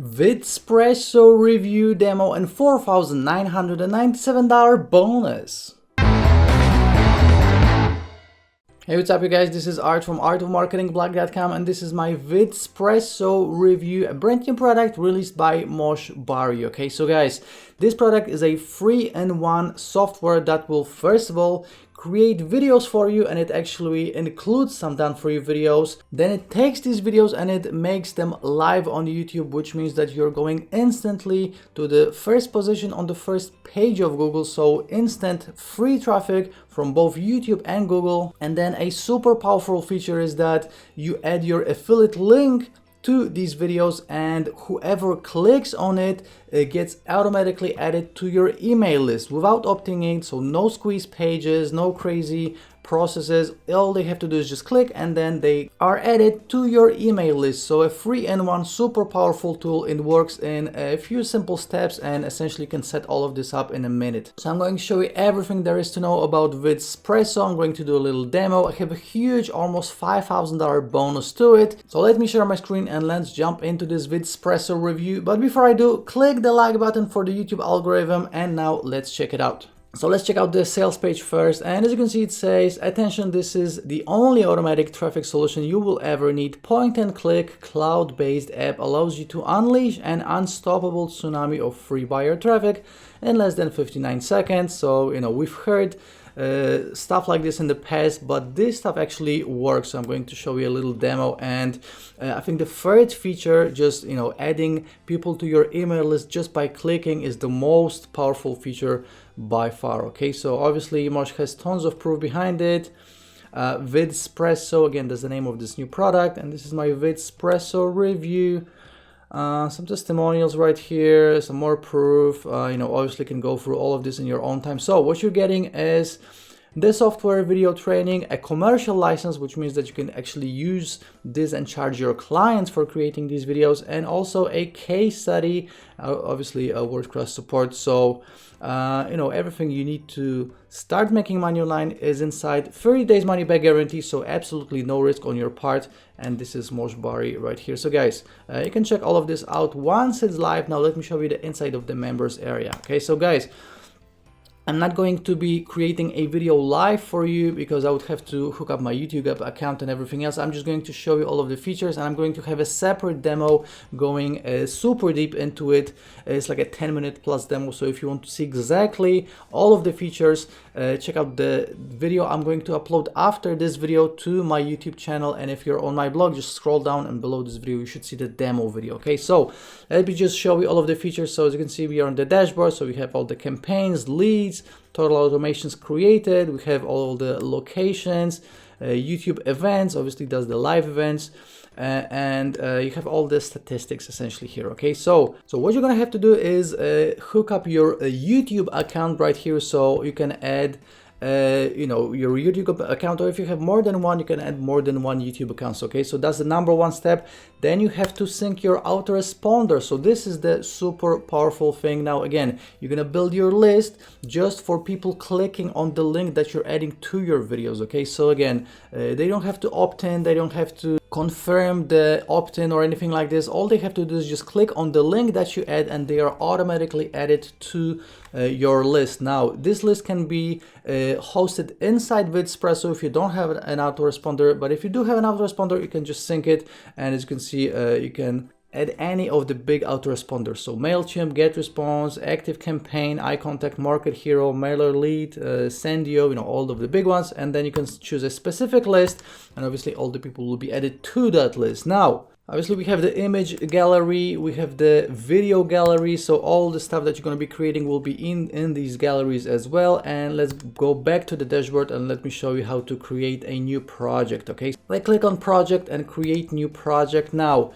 Vidspresso review demo and $4,997 bonus. Hey, what's up you guys, this is Art from artofmarketingblog.com and this is my Vidspresso review, a brand new product released by Mosh Bari. Okay, so guys, this product is a 3-in-1 software that will first of all create videos for you, and it actually includes some done for you videos. Then it takes these videos and it makes them live on YouTube, which means that you're going instantly to the first position on the first page of Google, so instant free traffic from both YouTube and Google. And then a super powerful feature is that you add your affiliate link to these videos, and whoever clicks on it, it gets automatically added to your email list without opting in. So no squeeze pages, no crazy processes. All they have to do is just click and then they are added to your email list. So a 3-in-1 super powerful tool. It works in a few simple steps and essentially can set all of this up in a minute. So I'm going to show you everything there is to know about VidZPresso. I'm going to do a little demo. I have a huge, almost $5,000 bonus to it. So let me share my screen and let's jump into this VidZPresso review. But before I do, click the like button for the YouTube algorithm, and now let's check it out. So let's check out the sales page first, and as you can see it says, attention, this is the only automatic traffic solution you will ever need. Point and click cloud-based app allows you to unleash an unstoppable tsunami of free buyer traffic in less than 59 seconds. So we've heard stuff like this in the past, but this stuff actually works. So I'm going to show you a little demo, and I think the third feature, just adding people to your email list just by clicking, is the most powerful feature by far. Okay, so obviously Mosh has tons of proof behind it. VidZPresso, again, that's the name of this new product, and this is my VidZPresso review. Some testimonials right here, some more proof. Obviously can go through all of this in your own time. So what you're getting is the software video training, a commercial license, which means that you can actually use this and charge your clients for creating these videos, and also a case study, obviously a WordPress support. So everything you need to start making money online is inside. 30 days money back guarantee, so absolutely no risk on your part. And this is Mosh Bari right here. So guys, you can check all of this out once it's live. Now let me show you the inside of the members area. Okay, so guys, I'm not going to be creating a video live for you because I would have to hook up my YouTube account and everything else. I'm just going to show you all of the features, and I'm going to have a separate demo going super deep into it. It's like a 10-minute plus demo. So if you want to see exactly all of the features, check out the video I'm going to upload after this video to my YouTube channel. And if you're on my blog, just scroll down, and below this video you should see the demo video. Okay, so let me just show you all of the features. So as you can see, we are on the dashboard. So we have all the campaigns, leads, total automations created. We have all the locations, YouTube events, obviously does the live events, and you have all the statistics essentially here. Okay, so what you're gonna have to do is hook up your YouTube account right here, so you can add your YouTube account, or if you have more than one, you can add more than one YouTube accounts. Okay, so that's the number one step. Then you have to sync your autoresponder. So this is the super powerful thing. Now again, you're gonna build your list just for people clicking on the link that you're adding to your videos. Okay, so again, they don't have to opt in, they don't have to confirm the opt-in or anything like this. All they have to do is just click on the link that you add, and they are automatically added to your list. Now this list can be hosted inside Vidspresso if you don't have an autoresponder, but if you do have an autoresponder, you can just sync it, and as you can see, you can add any of the big autoresponders. So MailChimp, GetResponse, ActiveCampaign, iContact, Market Hero, MailerLite, Sendio, all of the big ones. And then you can choose a specific list, and obviously all the people will be added to that list. Now, obviously we have the image gallery, we have the video gallery, so all the stuff that you're going to be creating will be in these galleries as well. And let's go back to the dashboard and let me show you how to create a new project. Okay, I click on project and create new project. Now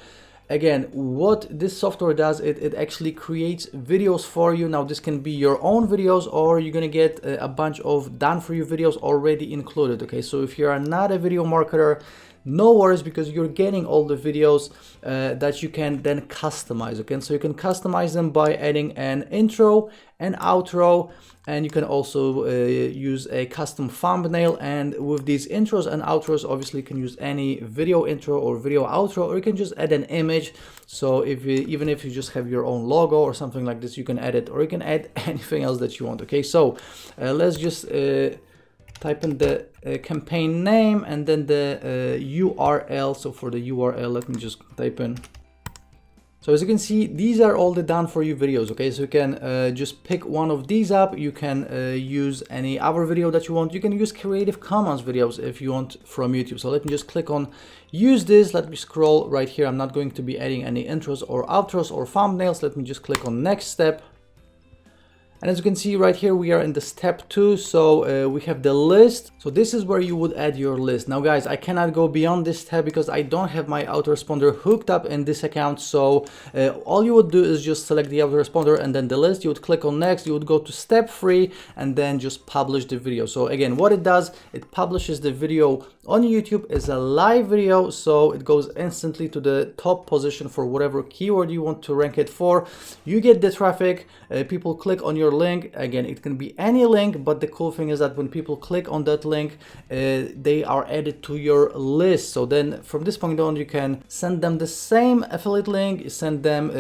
again, what this software does, it actually creates videos for you. Now this can be your own videos, or you're gonna get a bunch of done for you videos already included. Okay, so if you are not a video marketer, no worries, because you're getting all the videos that you can then customize. Okay, so you can customize them by adding an intro, an outro, and you can also use a custom thumbnail. And with these intros and outros, obviously you can use any video intro or video outro, or you can just add an image. So if you, even if you just have your own logo or something like this, you can add it, or you can add anything else that you want. Okay, so let's just type in the campaign name and then the URL. So for the URL, let me just type in. So as you can see, these are all the done for you videos. Okay, so you can just pick one of these up. You can use any other video that you want. You can use Creative Commons videos if you want from YouTube. So let me just click on use this. Let me scroll right here. I'm not going to be adding any intros or outros or thumbnails. Let me just click on next step. And as you can see right here, we are in the step 2. So we have the list. So this is where you would add your list. Now guys, I cannot go beyond this tab because I don't have my autoresponder hooked up in this account. So all you would do is just select the autoresponder and then the list. You would click on next. You would go to step 3 and then just publish the video. So again, what it does, it publishes the video on YouTube as a live video. So it goes instantly to the top position for whatever keyword you want to rank it for. You get the traffic. People click on your link. Again, it can be any link, but the cool thing is that when people click on that link, they are added to your list. So then from this point on, you can send them the same affiliate link, send them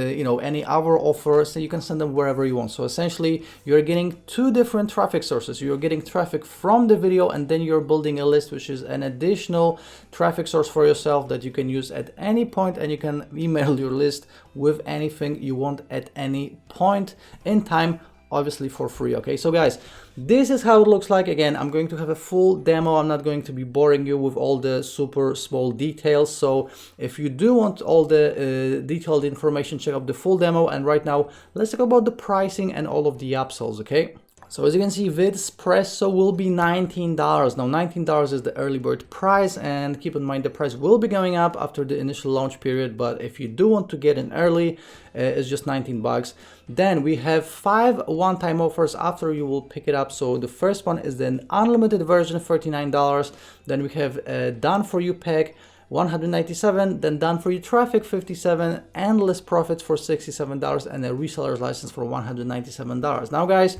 any other offer, so you can send them wherever you want. So essentially you're getting 2 different traffic sources. You're getting traffic from the video, and then you're building a list, which is an additional traffic source for yourself that you can use at any point, and you can email your list with anything you want at any point in time, obviously for free. Okay, so guys, this is how it looks like. Again, I'm going to have a full demo. I'm not going to be boring you with all the super small details. So if you do want all the detailed information, check out the full demo. And right now, let's talk about the pricing and all of the upsells. Okay. So as you can see, Vidspresso will be $19. Now $19 is the early bird price, and keep in mind the price will be going up after the initial launch period, but if you do want to get in early, it's just 19 bucks. Then we have 5 one-time offers after you will pick it up. So the first one is the unlimited version, $39. Then we have a done for you pack, $197, then done for you traffic, $57, endless profits for $67, and a reseller's license for $197. Now guys,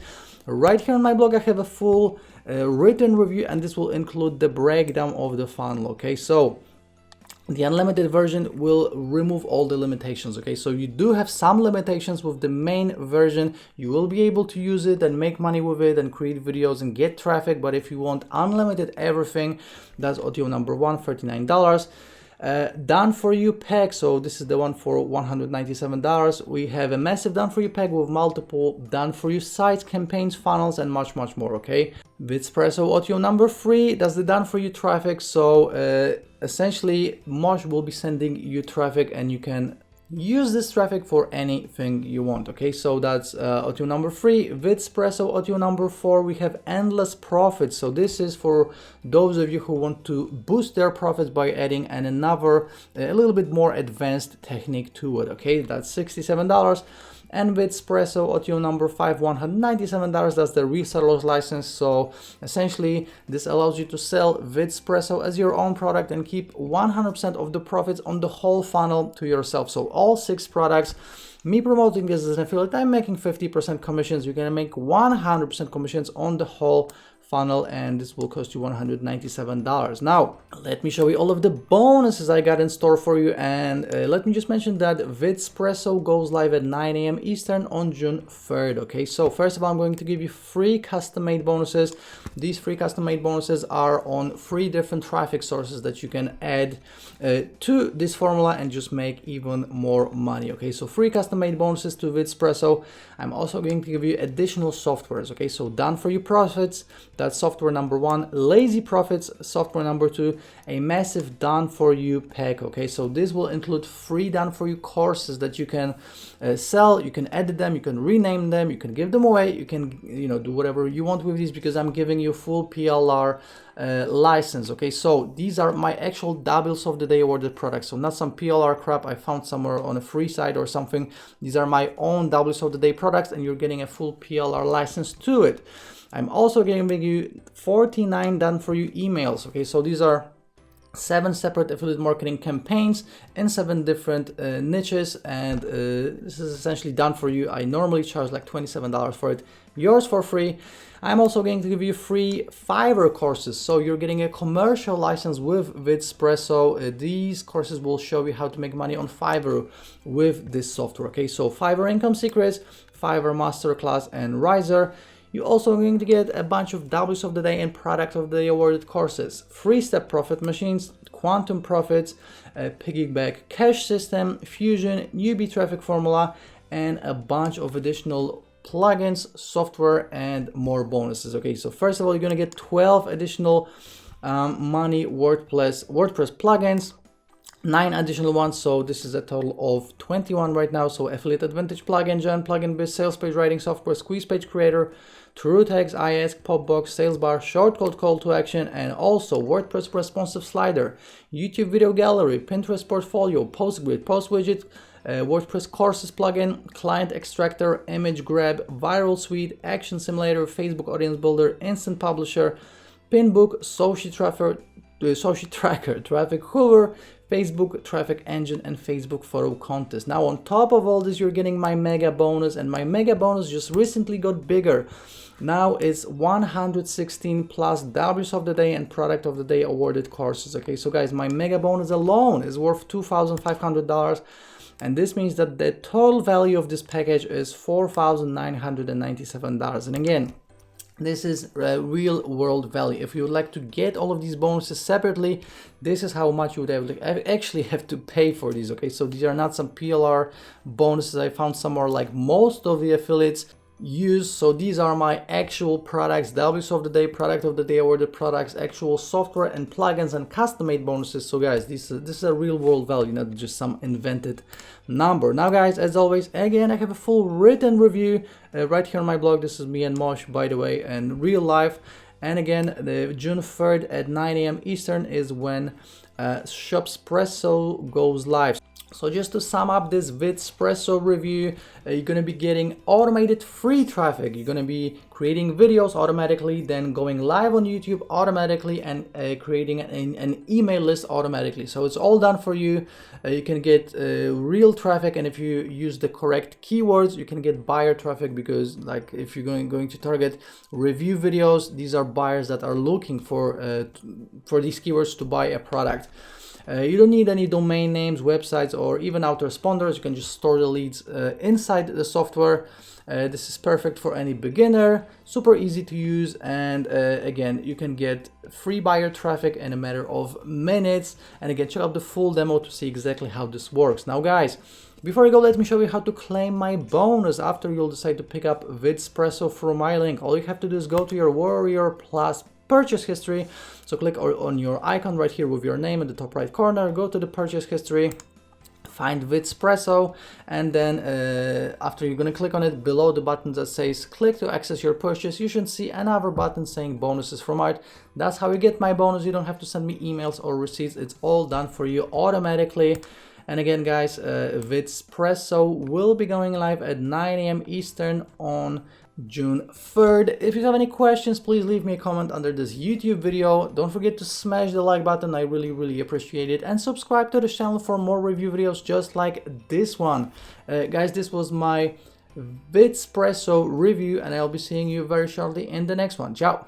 right here on my blog I have a full written review, and this will include the breakdown of the funnel. Okay, so the unlimited version will remove all the limitations. Okay, so you do have some limitations with the main version. You will be able to use it and make money with it and create videos and get traffic, but if you want unlimited everything, that's audio number 1, $39. Done for you pack, so this is the one for $197. We have a massive done for you pack with multiple done for you sites, campaigns, funnels, and much more. Okay, Vidspresso audio number 3, that's the done for you traffic. So essentially Mosh will be sending you traffic, and you can use this traffic for anything you want. Okay, so that's audio number 3. Vidspresso audio number 4, we have endless profits. So this is for those of you who want to boost their profits by adding another a little bit more advanced technique to it. Okay, that's $67. And Vidspresso audio number 5, $197. That's the reseller's license. So essentially this allows you to sell Vidspresso as your own product and keep 100% of the profits on the whole funnel to yourself. So all 6 products, me promoting this as an affiliate, I'm making 50% commissions. You're gonna make 100% commissions on the whole funnel, and this will cost you $197. Now let me show you all of the bonuses I got in store for you, and let me just mention that Vidspresso goes live at 9 AM Eastern on June 3rd. Okay, so first of all, I'm going to give you 3 custom-made bonuses. These 3 custom-made bonuses are on 3 different traffic sources that you can add to this formula and just make even more money. Okay, so 3 custom-made bonuses to Vidspresso. I'm also going to give you additional softwares. Okay, so done for you profits, that's software number 1, lazy profits, software number 2, a massive done for you pack. Okay, so this will include 3 done for you courses that you can sell. You can edit them, you can rename them, you can give them away, you can do whatever you want with these, because I'm giving you full PLR license. Okay, so these are my actual doubles of the day awarded products, so not some PLR crap I found somewhere on a free site or something. These are my own doubles of the day products, and you're getting a full PLR license to it. I'm also giving you 49 done for you emails. Okay, so these are 7 separate affiliate marketing campaigns in 7 different niches, and this is essentially done for you. I normally charge like $27 for it, yours for free. I'm also going to give you free Fiverr courses, so you're getting a commercial license with Vidspresso. These courses will show you how to make money on Fiverr with this software. Okay, so Fiverr Income Secrets, Fiverr Masterclass, and Riser. You're also going to get a bunch of W's of the Day and Product of the Day awarded courses, free step profit machines, quantum profits, piggyback cash system, fusion, newbie traffic formula, and a bunch of additional plugins, software, and more bonuses. Okay, so first of all, you're going to get 12 additional money WordPress plugins, 9 additional ones, so this is a total of 21 right now. So Affiliate Advantage plugin, Gen plugin, Biz, sales page writing software, Squeeze Page Creator, True Tags, IASK, Popbox, Sales Bar, Shortcode Call to Action, and also WordPress Responsive Slider, YouTube Video Gallery, Pinterest Portfolio, Post Grid, Post Widget, WordPress Courses plugin, Client Extractor, Image Grab, Viral Suite, Action Simulator, Facebook Audience Builder, Instant Publisher, Pinbook, Social Tracker, Traffic Hoover, Facebook Traffic Engine, and Facebook Photo Contest. Now on top of all this, you're getting my mega bonus, and my mega bonus just recently got bigger. Now it's 116 plus W's of the Day and Product of the Day awarded courses. Okay, so guys, my mega bonus alone is worth $2,500, and this means that the total value of this package is $4,997. And again, this is a real world value. If you would like to get all of these bonuses separately, this is how much you would actually have to pay for these. Okay, so these are not some PLR bonuses I found somewhere like most of the affiliates use. So these are my actual products, W's of the Day, Product of the Day awarded products, actual software and plugins and custom made bonuses. So guys, this is a real world value, not just some invented number. Now guys, as always, again, I have a full written review right here on my blog. This is me and Mosh, by the way, and real life. And again, the June 3rd at 9 a.m. Eastern is when Upsells goes live. So just to sum up this Vidspresso review, you're going to be getting automated free traffic. You're going to be creating videos automatically, then going live on YouTube automatically, and creating an email list automatically. So it's all done for you. You can get real traffic, and if you use the correct keywords, you can get buyer traffic, because like if you're going to target review videos, these are buyers that are looking for these keywords to buy a product. You don't need any domain names, websites, or even autoresponders. You can just store the leads inside the software. This is perfect for any beginner, super easy to use, and again, you can get free buyer traffic in a matter of minutes. And again, check out the full demo to see exactly how this works. Now guys, before I go, let me show you how to claim my bonus after you'll decide to pick up Vidspresso through my link. All you have to do is go to your Warrior Plus purchase history. So click on your icon right here with your name in the top right corner, go to the purchase history, find Vidspresso, and then after you're going to click on it, below the button that says click to access your purchase, you should see another button saying bonuses from Art. That's how you get my bonus. You don't have to send me emails or receipts. It's all done for you automatically. And again guys, Vidspresso will be going live at 9 a.m. Eastern on June 3rd. If you have any questions, please leave me a comment under this YouTube video. Don't forget to smash the like button. I really appreciate it. And subscribe to the channel for more review videos just like this one. Guys, this was my Vidspresso review, and I'll be seeing you very shortly in the next one. Ciao!